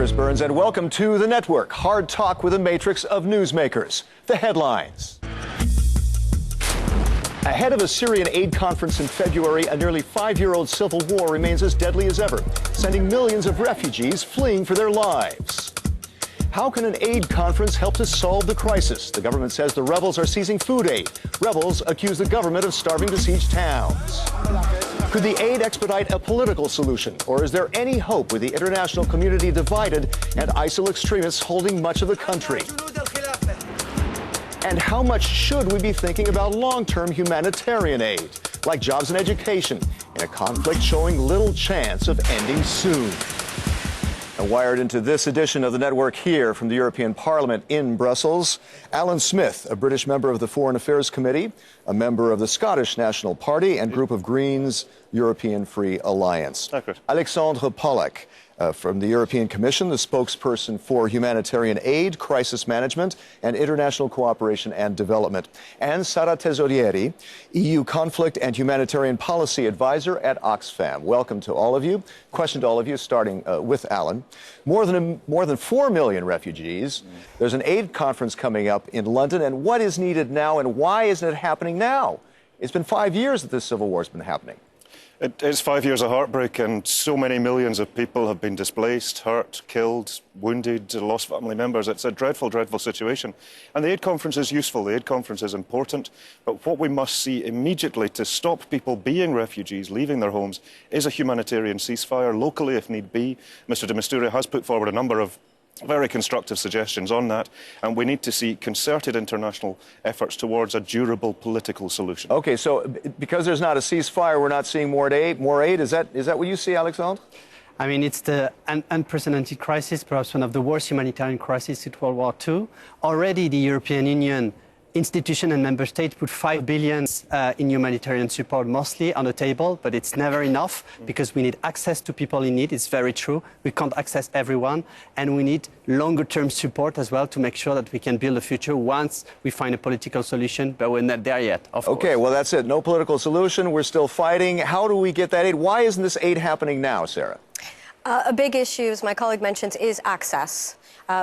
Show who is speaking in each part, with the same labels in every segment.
Speaker 1: Chris Burns, and welcome to The Network. Hard talk with a matrix of newsmakers. The headlines. Ahead of a Syrian aid conference in February, a nearly 5-year-old civil war remains as deadly as ever, sending millions of refugees fleeing for their lives. How can an aid conference help to solve the crisis? The government says the rebels are seizing food aid. Rebels accuse the government of starving besieged towns. Could the aid expedite a political solution? Or is there any hope with the international community divided and ISIL extremists holding much of the country? And how much should we be thinking about long-term humanitarian aid, like jobs and education, in a conflict showing little chance of ending soon? And wired into this edition of the network here from the European Parliament in Brussels, Alan Smith, a British member of the Foreign Affairs Committee, a member of the Scottish National Party and group of Greens European Free Alliance. Alexandre Pollack, from the European Commission, the spokesperson for humanitarian aid, crisis management, and international cooperation and development. And Sara Tesorieri, EU conflict and humanitarian policy advisor at Oxfam. Welcome to all of you. Question to all of you, starting with Alan. More than 4 million refugees. There's an aid conference coming up in London. And what is needed now, and why isn't it happening now? It's been 5 years that this civil war has been happening.
Speaker 2: It is 5 years of heartbreak, and so many millions of people have been displaced, hurt, killed, wounded, lost family members. It's a dreadful, dreadful situation. And the aid conference is useful, the aid conference is important, but what we must see immediately to stop people being refugees, leaving their homes, is a humanitarian ceasefire, locally if need be. Mr de Mistura has put forward a number of very constructive suggestions on that, and we need to see concerted international efforts towards a durable political solution. Okay, so because there's not a ceasefire, we're not seeing more aid. Is that what you see, Alexandre?
Speaker 3: I mean, it's an unprecedented crisis, perhaps one of the worst humanitarian crises since World War II. Already the European Union institution and member states put 5 billion in humanitarian support mostly on the table, but it's never enough because we need access to people in need. It's very true. We can't access everyone, and we need longer-term support as well to make sure that we can build a future once we find a political solution, but we're not there yet, of course.
Speaker 1: Okay, well, that's it. No political solution. We're still fighting. How do we get that aid? Why isn't this aid happening now, Sarah?
Speaker 4: A big issue, as my colleague mentions, is access.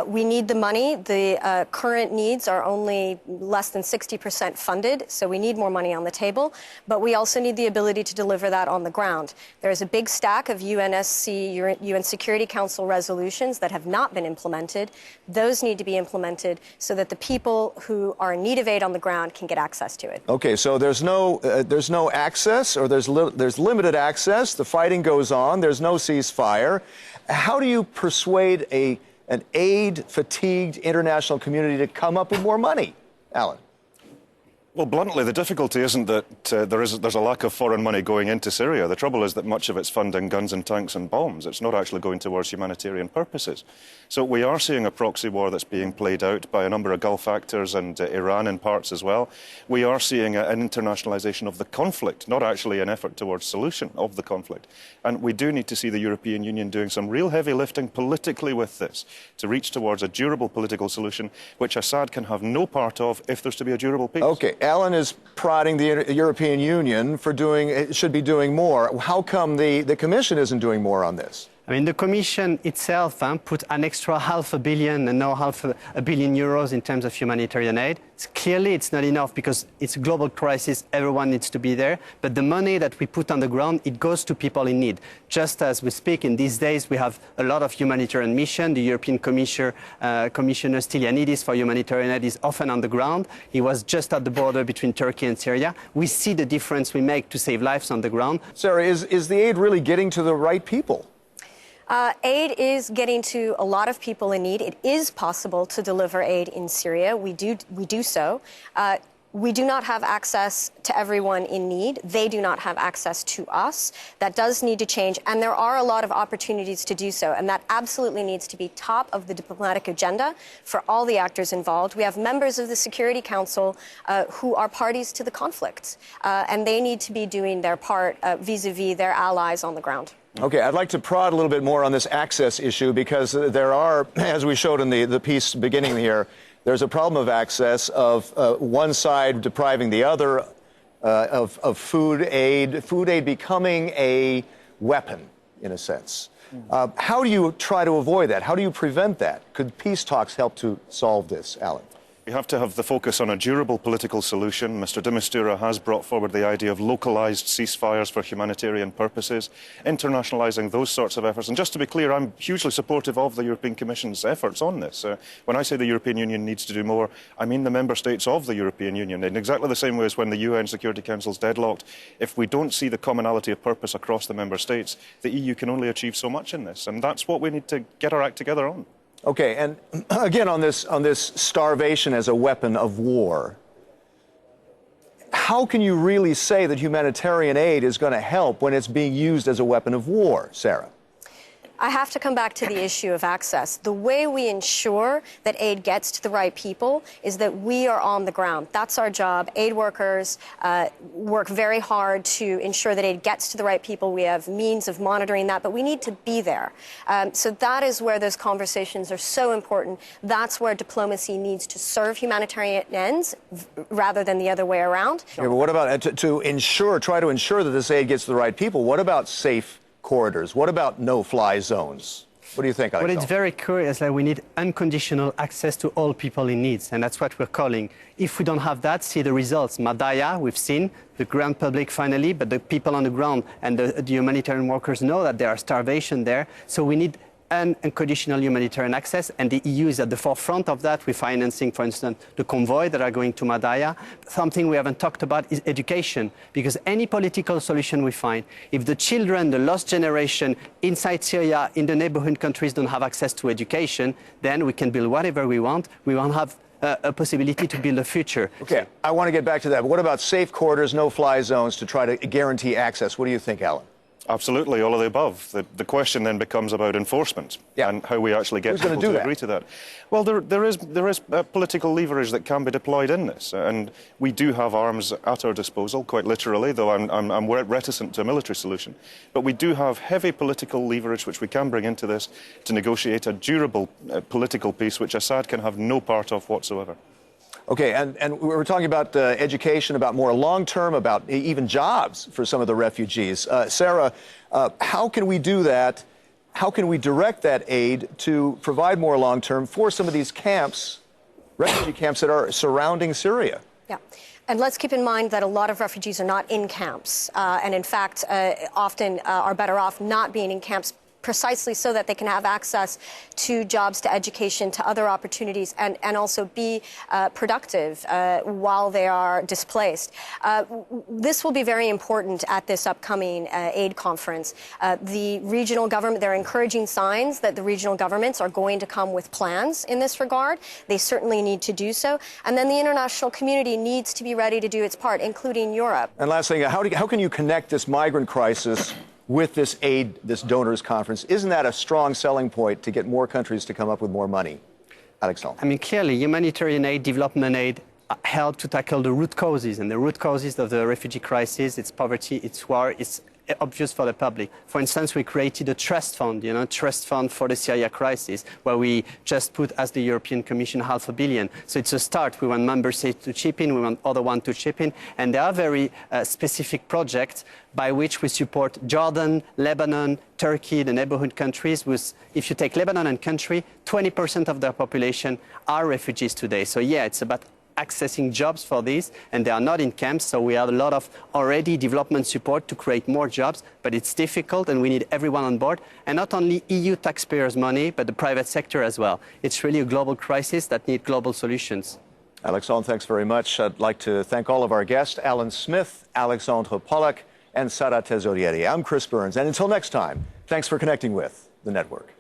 Speaker 4: We need the money. The current needs are only less than 60% funded, so we need more money on the table. But we also need the ability to deliver that on the ground. There is a big stack of UNSC, UN Security Council resolutions that have not been implemented. Those need to be implemented so that the people who are in need of aid on the ground can get access to it. Okay, so there's no access, or there's limited access. The fighting goes on. There's no ceasefire. How do you persuade an aid-fatigued international community to come up with more money, Alan?
Speaker 2: Well, bluntly, the difficulty isn't that there's a lack of foreign money going into Syria. The trouble is that much of it's funding guns and tanks and bombs. It's not actually going towards humanitarian purposes. So we are seeing a proxy war that's being played out by a number of Gulf actors and Iran in parts as well. We are seeing an internationalisation of the conflict, not actually an effort towards solution of the conflict. And we do need to see the European Union doing some real heavy lifting politically with this to reach towards a durable political solution, which Assad can have no part of if there's to be a durable peace.
Speaker 1: Okay. Alan is prodding the European Union for should be doing more. How come the Commission isn't doing more on this?
Speaker 3: I mean, the Commission itself put an extra €500 million and now €500 million in terms of humanitarian aid. Clearly, it's not enough because it's a global crisis. Everyone needs to be there. But the money that we put on the ground, it goes to people in need. Just as we speak, in these days, we have a lot of humanitarian mission. The European Commissioner Stylianidis for humanitarian aid is often on the ground. He was just at the border between Turkey and Syria. We see the difference we make to save lives on the ground.
Speaker 1: Sarah, is the aid really getting to the right people?
Speaker 4: Aid is getting to a lot of people in need. It is possible to deliver aid in Syria. We do so. We do not have access to everyone in need. They do not have access to us. That does need to change, and there are a lot of opportunities to do so, and that absolutely needs to be top of the diplomatic agenda for all the actors involved. We have members of the Security Council who are parties to the conflict, and they need to be doing their part vis-a-vis their allies on the ground.
Speaker 1: Okay, I'd like to prod a little bit more on this access issue because there are, as we showed in the piece beginning here, there's a problem of access of one side depriving the other of food aid becoming a weapon, in a sense. How do you try to avoid that? How do you prevent that? Could peace talks help to solve this, Alan?
Speaker 2: We have to have the focus on a durable political solution. Mr de Mistura has brought forward the idea of localised ceasefires for humanitarian purposes, internationalising those sorts of efforts. And just to be clear, I'm hugely supportive of the European Commission's efforts on this. When I say the European Union needs to do more, I mean the member states of the European Union. In exactly the same way as when the UN Security Council is deadlocked, if we don't see the commonality of purpose across the member states, the EU can only achieve so much in this. And that's what we need to get our act together on.
Speaker 1: Okay, and again on this starvation as a weapon of war, how can you really say that humanitarian aid is going to help when it's being used as a weapon of war, Sarah?
Speaker 4: I have to come back to the issue of access. The way we ensure that aid gets to the right people is that we are on the ground. That's our job. Aid workers work very hard to ensure that aid gets to the right people. We have means of monitoring that, but we need to be there. So that is where those conversations are so important. That's where diplomacy needs to serve humanitarian ends rather than the other way around.
Speaker 1: Yeah, but what about try to ensure that this aid gets to the right people? What about safe corridors? What about no-fly zones? What do you think, Alexander?
Speaker 3: Well, it's very clear is that we need unconditional access to all people in need, and that's what we're calling. If we don't have that, see the results. Madaya, we've seen the ground public finally, but the people on the ground and the humanitarian workers know that there are starvation there. So we need unconditional humanitarian access, and the EU is at the forefront of that. We're financing, for instance, the convoy that are going to Madaya. Something we haven't talked about is education, because any political solution we find, if the children, the lost generation inside Syria, in the neighborhood countries don't have access to education, then we can build whatever we want. We won't have a possibility to build a future.
Speaker 1: Okay, I want to get back to that. But what about safe corridors, no-fly zones to try to guarantee access? What do you think, Alan?
Speaker 2: Absolutely, all of the above. The question then becomes about enforcement and how we actually get people to agree to that. Well, there is political leverage that can be deployed in this, and we do have arms at our disposal, quite literally, though I'm reticent to a military solution. But we do have heavy political leverage which we can bring into this to negotiate a durable political peace which Assad can have no part of whatsoever.
Speaker 1: Okay, and we were talking about education, about more long-term, about even jobs for some of the refugees. Sarah, how can we do that? How can we direct that aid to provide more long-term for some of these camps, refugee camps that are surrounding Syria?
Speaker 4: Yeah. And let's keep in mind that a lot of refugees are not in camps, and in fact, often are better off not being in camps, precisely so that they can have access to jobs, to education, to other opportunities, and also be productive while they are displaced. This will be very important at this upcoming aid conference. The regional government, there are encouraging signs that the regional governments are going to come with plans in this regard. They certainly need to do so. And then the international community needs to be ready to do its part, including Europe.
Speaker 1: And last thing, how can you connect this migrant crisis with this aid, this donors conference? Isn't that a strong selling point to get more countries to come up with more money? Alexandre.
Speaker 3: I mean, clearly, humanitarian aid, development aid help to tackle the root causes. And the root causes of the refugee crisis, it's poverty, it's war, it's obvious for the public. For instance, we created a trust fund, trust fund for the Syria crisis, where we just put, as the European Commission, $500 million. So it's a start. We want member states to chip in, we want other ones to chip in, and there are very specific projects by which we support Jordan, Lebanon, Turkey, the neighborhood countries. If you take Lebanon and country, 20% of their population are refugees today. So yeah, it's about accessing jobs for these, and they are not in camps, so we have a lot of already development support to create more jobs, but it's difficult and we need everyone on board, and not only EU taxpayers' money, but the private sector as well. It's really a global crisis that needs global solutions.
Speaker 1: Alexandre, thanks very much. I'd like to thank all of our guests, Alan Smith, Alexandre Pollack, and Sarah Tesorieri. I'm Chris Burns, and until next time, thanks for connecting with the network.